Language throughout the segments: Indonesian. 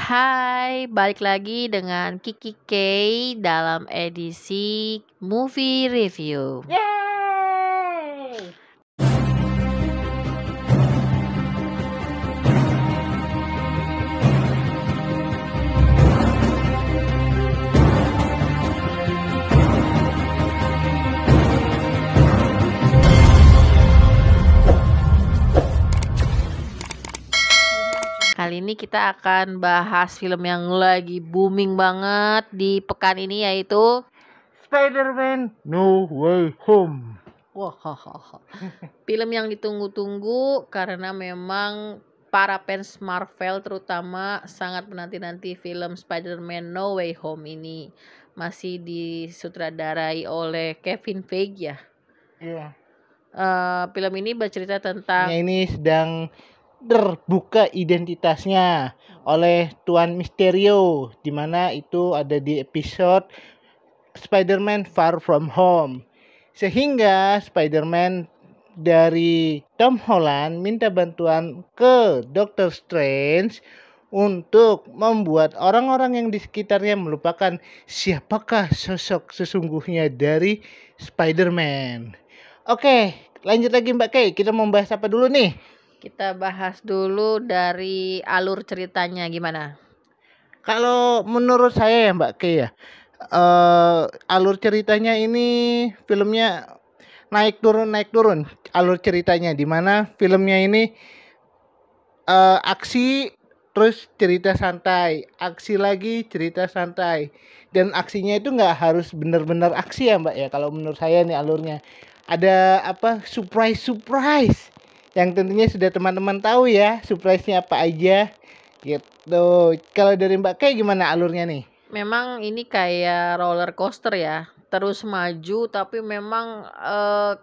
Hai, balik lagi dengan Kiki K dalam edisi Movie Review. Yeay! Kali ini kita akan bahas film yang lagi booming banget di pekan ini, yaitu Spider-Man No Way Home. film yang ditunggu-tunggu karena memang para fans Marvel terutama sangat menanti-nanti film Spider-Man No Way Home ini. Masih disutradarai oleh Kevin Feige ya. Iya. Film ini bercerita tentang Ini sedang terbuka identitasnya oleh Tuan Mysterio, di mana itu ada di episode Spider-Man Far From Home. Sehingga Spider-Man dari Tom Holland minta bantuan ke Doctor Strange untuk membuat orang-orang yang di sekitarnya melupakan siapakah sosok sesungguhnya dari Spider-Man. Oke, lanjut lagi Mbak Kay. Kita mau bahas apa dulu nih? Kita bahas dulu dari alur ceritanya gimana? Kalau menurut saya ya Mbak Kay ya, alur ceritanya ini filmnya naik turun alur ceritanya, di mana filmnya ini aksi terus cerita santai, aksi lagi cerita santai, dan aksinya itu nggak harus benar-benar aksi ya Mbak ya. Kalau menurut saya nih alurnya ada apa surprise yang tentunya sudah teman-teman tahu ya surprise-nya apa aja gitu. Kalau dari Mbak kayak gimana alurnya nih? Memang ini kayak roller coaster ya, terus maju tapi memang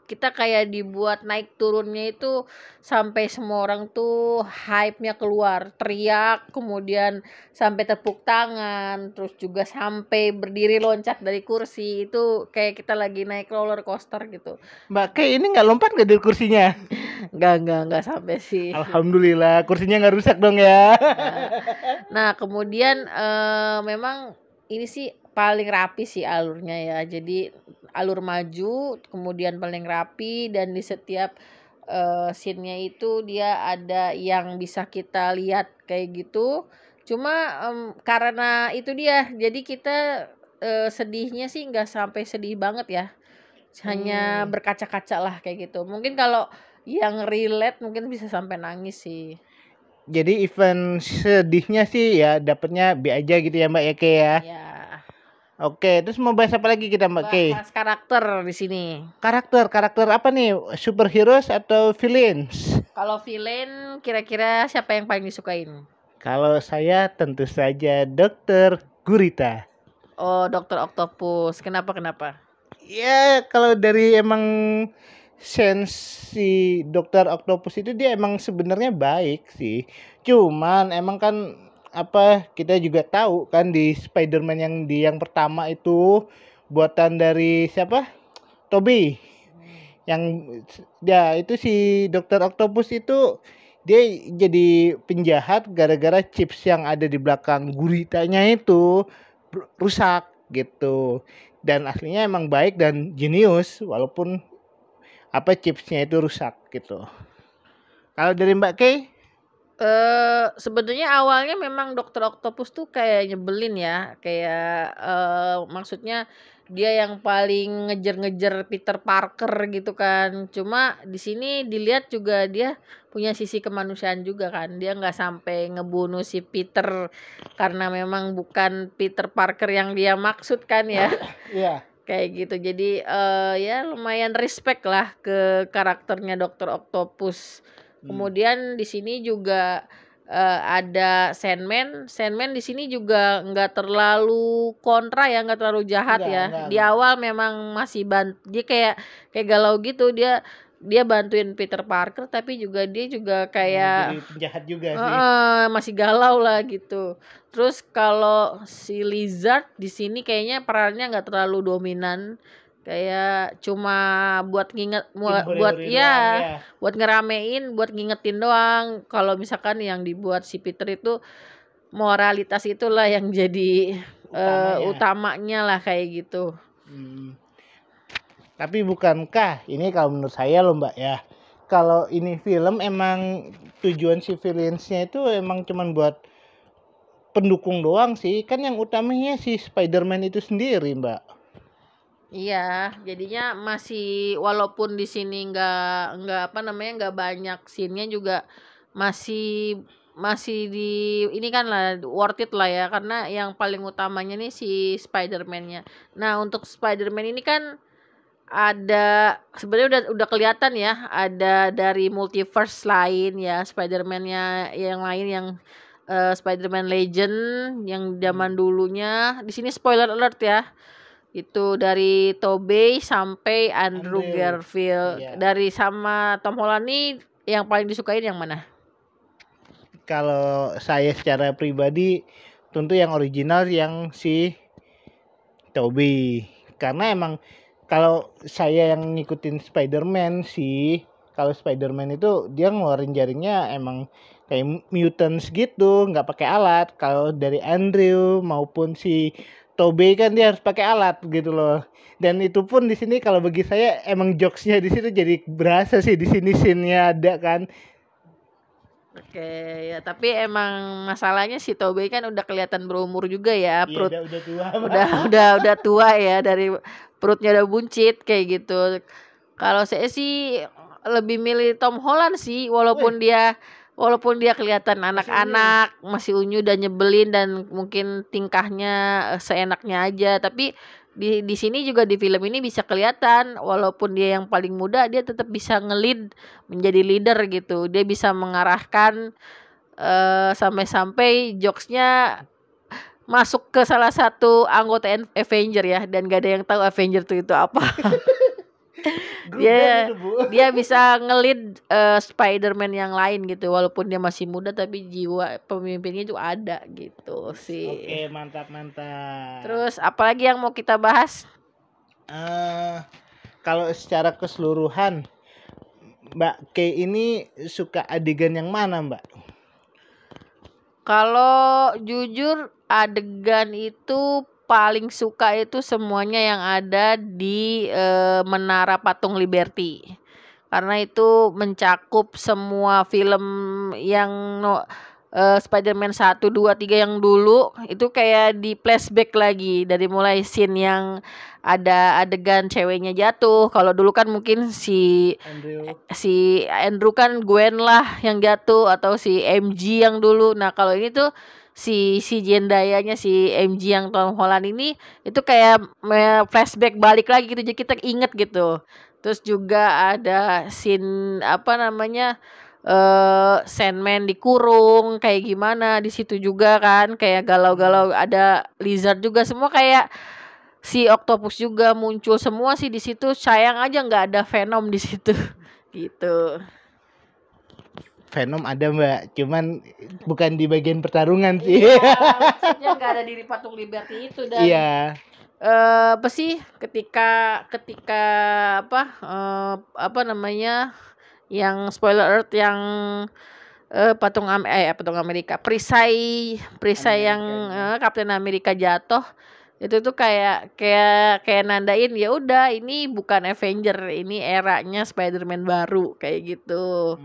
kita kayak dibuat naik turunnya itu sampai semua orang tuh hype-nya keluar, teriak, kemudian sampai tepuk tangan, terus juga sampai berdiri loncat dari kursi. Itu kayak kita lagi naik roller coaster gitu. Mbak Kay ini nggak lompat nggak dari kursinya? Enggak sampai sih. Alhamdulillah kursinya nggak rusak dong ya. Nah, kemudian memang ini sih paling rapi sih alurnya ya. Jadi alur maju, kemudian paling rapi, dan di setiap scene-nya itu dia ada yang bisa kita lihat kayak gitu. Cuma karena itu dia, jadi kita sedihnya sih nggak sampai sedih banget ya. Hanya berkaca-kaca lah kayak gitu. Mungkin kalau yang relate mungkin bisa sampai nangis sih. Jadi event sedihnya sih ya dapatnya B aja gitu ya Mbak ya Kay ya. Ya. Oke, terus mau bahas apa lagi kita Mbak Kay? Bahas karakter di sini. Karakter apa nih? Superheroes atau villains? Kalau villain kira-kira siapa yang paling disukain? Kalau saya tentu saja Dokter Gurita. Oh, Dokter Octopus. Kenapa? Ya kalau dari emang sense si Dokter Octopus itu dia emang sebenarnya baik sih. Cuman emang kan apa kita juga tahu kan di Spider-Man yang pertama itu buatan dari siapa? Toby. Yang ya itu si Dokter Octopus itu dia jadi penjahat gara-gara chips yang ada di belakang guritanya itu rusak gitu. Dan aslinya emang baik dan jenius walaupun apa chipsnya itu rusak gitu. Kalau dari Mbak Kay? Sebenarnya awalnya memang Dokter Octopus tuh kayak nyebelin ya, kayak maksudnya dia yang paling ngejar-ngejar Peter Parker gitu kan. Cuma di sini dilihat juga dia punya sisi kemanusiaan juga kan. Dia nggak sampai ngebunuh si Peter karena memang bukan Peter Parker yang dia maksud kan ya. Iya. Kayak gitu. Jadi ya lumayan respect lah ke karakternya Dokter Octopus. Kemudian di sini juga ada Sandman. Sandman di sini juga nggak terlalu kontra ya, nggak terlalu jahat ya. Di awal memang masih dia kayak galau gitu. Dia bantuin Peter Parker, tapi dia juga kayak Jadi penjahat juga sih. masih galau lah gitu. Terus kalau si Lizard di sini kayaknya perannya nggak terlalu dominan, kayak cuma buat buat ngeramein, buat ngingetin doang. Kalau misalkan yang dibuat si Peter itu moralitas itulah yang jadi Utamanya. utamanya lah kayak gitu. Tapi bukankah ini kalau menurut saya loh Mbak ya, kalau ini film emang tujuan si villains-nya itu emang cuman buat pendukung doang sih, kan yang utamanya si Spider-Man itu sendiri Mbak. Iya, jadinya masih walaupun di sini nggak banyak scene-nya juga masih masih di ini kan lah worth it lah ya, karena yang paling utamanya nih si Spider-Man-nya. Nah, untuk Spider-Man ini kan ada sebenarnya udah kelihatan ya, ada dari multiverse lain ya, Spider-Man-nya yang lain yang Spider-Man Legend yang zaman dulunya. Di sini spoiler alert ya. Itu dari Tobey sampai Andrew Garfield. Iya. Dari sama Tom Holland nih yang paling disukain yang mana? Kalau saya secara pribadi tentu yang original yang si Tobey, karena emang kalau saya yang ngikutin Spider-Man sih, kalau Spider-Man itu dia ngeluarin jaringnya emang kayak mutants gitu, nggak pakai alat. Kalau dari Andrew maupun si Tobey kan dia harus pakai alat gitu loh. Dan itu pun di sini kalau bagi saya emang jokesnya di situ jadi berasa sih, di sini scene-nya ada kan. Oke, ya tapi emang masalahnya si Tobey kan udah kelihatan berumur juga ya, Iya, perut udah tua. udah tua ya, dari perutnya udah buncit kayak gitu. Kalau saya sih lebih milih Tom Holland sih, walaupun dia kelihatan anak-anak, masih unyu dan nyebelin dan mungkin tingkahnya seenaknya aja, tapi di sini juga di film ini bisa kelihatan walaupun dia yang paling muda, dia tetap bisa nge-lead, menjadi leader gitu. Dia bisa mengarahkan sampai-sampai jokesnya masuk ke salah satu anggota Avenger ya, dan gak ada yang tahu Avenger itu apa. Dia bisa nge-lead Spider-Man yang lain gitu, walaupun dia masih muda tapi jiwa pemimpinnya itu ada gitu sih. Oke, mantap. Terus apalagi yang mau kita bahas? Kalau secara keseluruhan Mbak K ini suka adegan yang mana Mbak? Kalau jujur adegan itu paling suka itu semuanya yang ada di Menara Patung Liberty. Karena itu mencakup semua film yang Spider-Man 1, 2, 3 yang dulu. Itu kayak di flashback lagi. Dari mulai scene yang ada adegan ceweknya jatuh. Kalau dulu kan mungkin si Andrew kan Gwen lah yang jatuh, atau si MG yang dulu. Nah, kalau ini tuh si Zendaya-nya si MG yang Tom Holland ini itu kayak flashback balik lagi gitu, jadi kita inget gitu. Terus juga ada scene apa namanya Sandman dikurung kayak gimana di situ juga kan, kayak galau-galau, ada Lizard juga, semua kayak si Octopus juga muncul semua sih di situ. Sayang aja nggak ada Venom di situ gitu. Venom ada Mbak, cuman bukan di bagian pertarungan sih. Iya, maksudnya nggak ada di Patung Liberty itu. Dan Iya. Apa sih ketika apa namanya yang spoiler alert yang Patung Amerika, perisai yang Captain America jatuh, itu tuh kayak nandain ya udah ini bukan Avenger, ini eranya Spider-Man baru kayak gitu.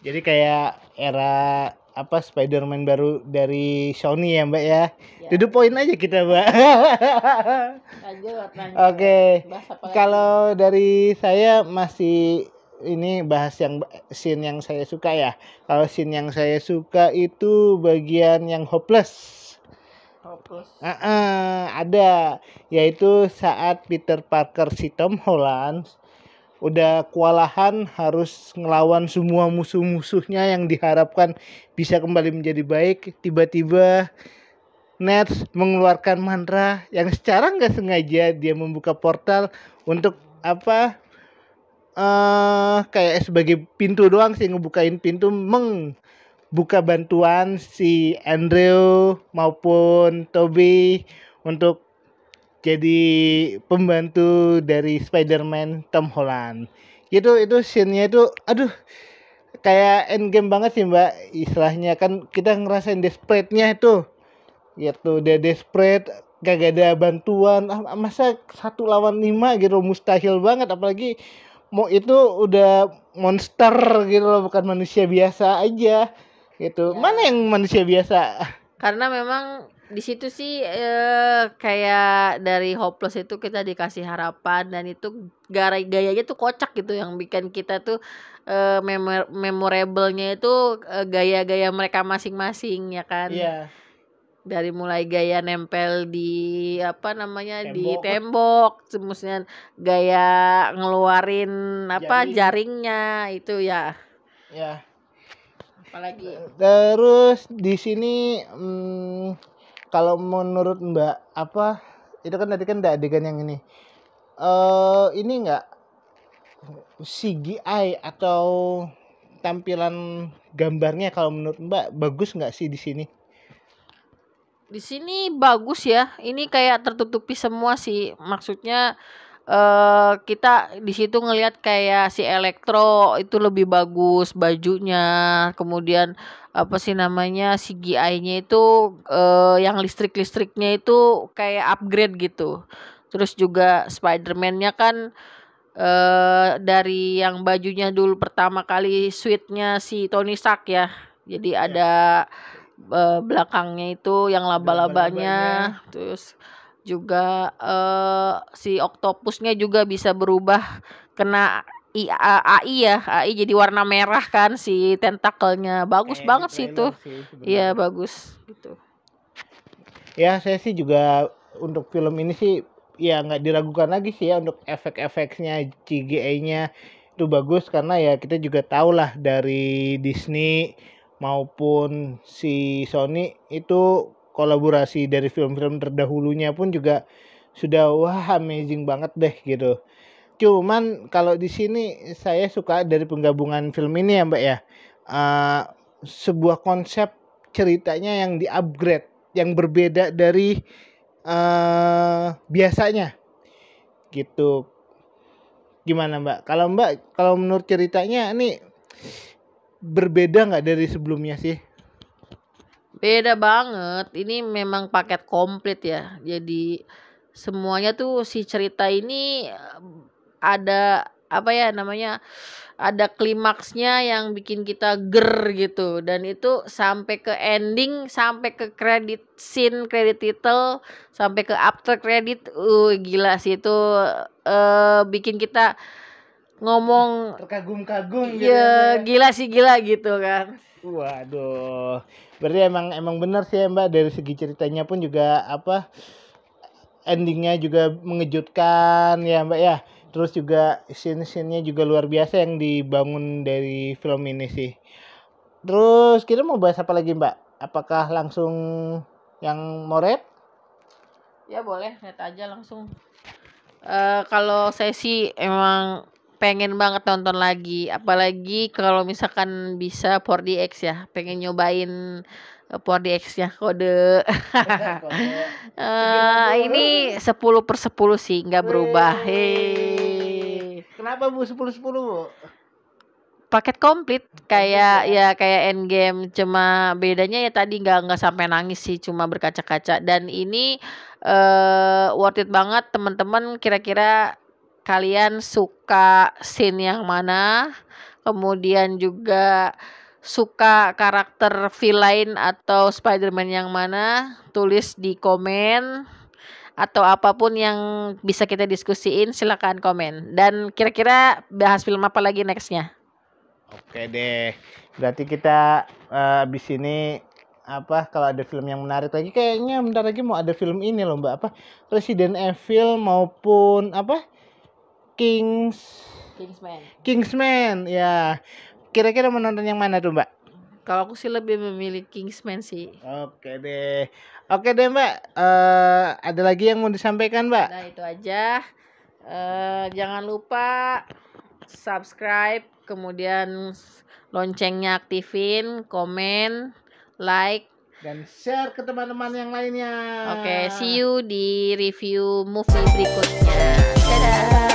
Jadi kayak era apa Spider-Man baru dari Sony ya Mbak ya. To poin aja kita Mbak. Lanjut. Oke. Kalau dari saya masih ini bahas yang scene yang saya suka ya. Kalau scene yang saya suka itu bagian yang hopeless. Ada, yaitu saat Peter Parker si Tom Holland udah kewalahan harus ngelawan semua musuh-musuhnya yang diharapkan bisa kembali menjadi baik. Tiba-tiba Ned mengeluarkan mantra yang secara nggak sengaja dia membuka portal untuk apa kayak sebagai pintu doang sih, ngebukain pintu, membuka bantuan si Andrew maupun Tobey untuk jadi pembantu dari Spider-Man Tom Holland. Itu scene-nya itu aduh, kayak endgame banget sih Mbak, istilahnya kan kita ngerasain desperate-nya itu. Gitu, udah desperate, gak ada bantuan. Masa 1 lawan 5 gitu, mustahil banget, apalagi mau itu udah monster gitu loh, bukan manusia biasa aja gitu. Ya. Mana yang manusia biasa? Karena memang di situ sih kayak dari Hopeless itu kita dikasih harapan, dan itu gayanya tuh kocak gitu, yang bikin kita tuh memorable-nya itu gaya-gaya mereka masing-masing ya kan. Iya. Dari mulai gaya nempel di apa namanya di Tembok. tembok, semusnya gaya ngeluarin apa Jaring. jaringnya itu ya. Ya. Apalagi Terus di sini kalau menurut Mbak apa itu kan tadi kan ada adegan yang ini. Ini enggak CGI atau tampilan gambarnya kalau menurut Mbak bagus nggak sih di sini? di sini bagus ya. Ini kayak tertutupi semua sih. Maksudnya kita di situ ngelihat kayak si Elektro itu lebih bagus bajunya. Kemudian apa sih namanya CGI-nya itu yang listrik-listriknya itu kayak upgrade gitu. Terus juga Spider-Man-nya kan dari yang bajunya dulu pertama kali suit-nya si Tony Stark ya. Jadi ada belakangnya itu yang laba-labanya. Terus juga si Octopusnya juga bisa berubah kena AI ya. AI jadi warna merah kan si tentakelnya. Bagus banget sih itu. Iya, bagus gitu. Ya, saya sih juga untuk film ini sih ya nggak diragukan lagi sih ya, untuk efek-efeknya, CGI-nya itu bagus, karena ya kita juga tahu lah dari Disney maupun si Sony itu kolaborasi dari film-film terdahulunya pun juga sudah wah amazing banget deh gitu. Cuman kalau di sini saya suka dari penggabungan film ini ya Mbak ya, sebuah konsep ceritanya yang di-upgrade, yang berbeda dari biasanya gitu. Gimana Mbak? Kalau menurut ceritanya ini berbeda nggak dari sebelumnya sih? Beda banget. Ini memang paket komplit ya. Jadi semuanya tuh si cerita ini ada apa ya namanya, ada klimaksnya yang bikin kita ger gitu, dan itu sampai ke ending, sampai ke credit scene, credit title, sampai ke after credit. Gila sih itu bikin kita ngomong Terkagum-kagum gitu ya, ya. gila sih, gila gitu kan. Waduh. Berarti emang benar sih ya Mbak, dari segi ceritanya pun juga apa, endingnya juga mengejutkan ya Mbak ya. Terus juga scene-scene-nya juga luar biasa yang dibangun dari film ini sih. Terus kita mau bahas apa lagi Mbak? Apakah langsung yang Moret? Ya boleh, lihat aja langsung. Kalau saya sih emang pengen banget nonton lagi, apalagi kalau misalkan bisa 4DX ya, pengen nyobain 4DX-nya kode. Ini 10/10 sih, nggak berubah. Hei. Kenapa Bu 10/10 Bu? Paket komplit kayak ya kayak Endgame, cuma bedanya ya tadi nggak sampai nangis sih, cuma berkaca-kaca. Dan ini worth it banget teman-teman. Kira-kira kalian suka scene yang mana, kemudian juga suka karakter villain atau Spider-Man yang mana, tulis di komen, atau apapun yang bisa kita diskusiin silakan komen. Dan kira-kira bahas film apa lagi nextnya? Oke deh, berarti kita abis ini apa, kalau ada film yang menarik lagi, kayaknya bentar lagi mau ada film ini loh Mbak, apa, Resident Evil maupun apa, Kingsman ya. Kira-kira menonton yang mana tuh Mbak? Kalau aku sih lebih memilih Kingsman sih. Oke deh Mbak, ada lagi yang mau disampaikan Mbak? Nah itu aja. Jangan lupa subscribe, kemudian loncengnya aktifin, komen, like, dan share ke teman-teman yang lainnya. Oke, see you di review movie berikutnya. Dadah.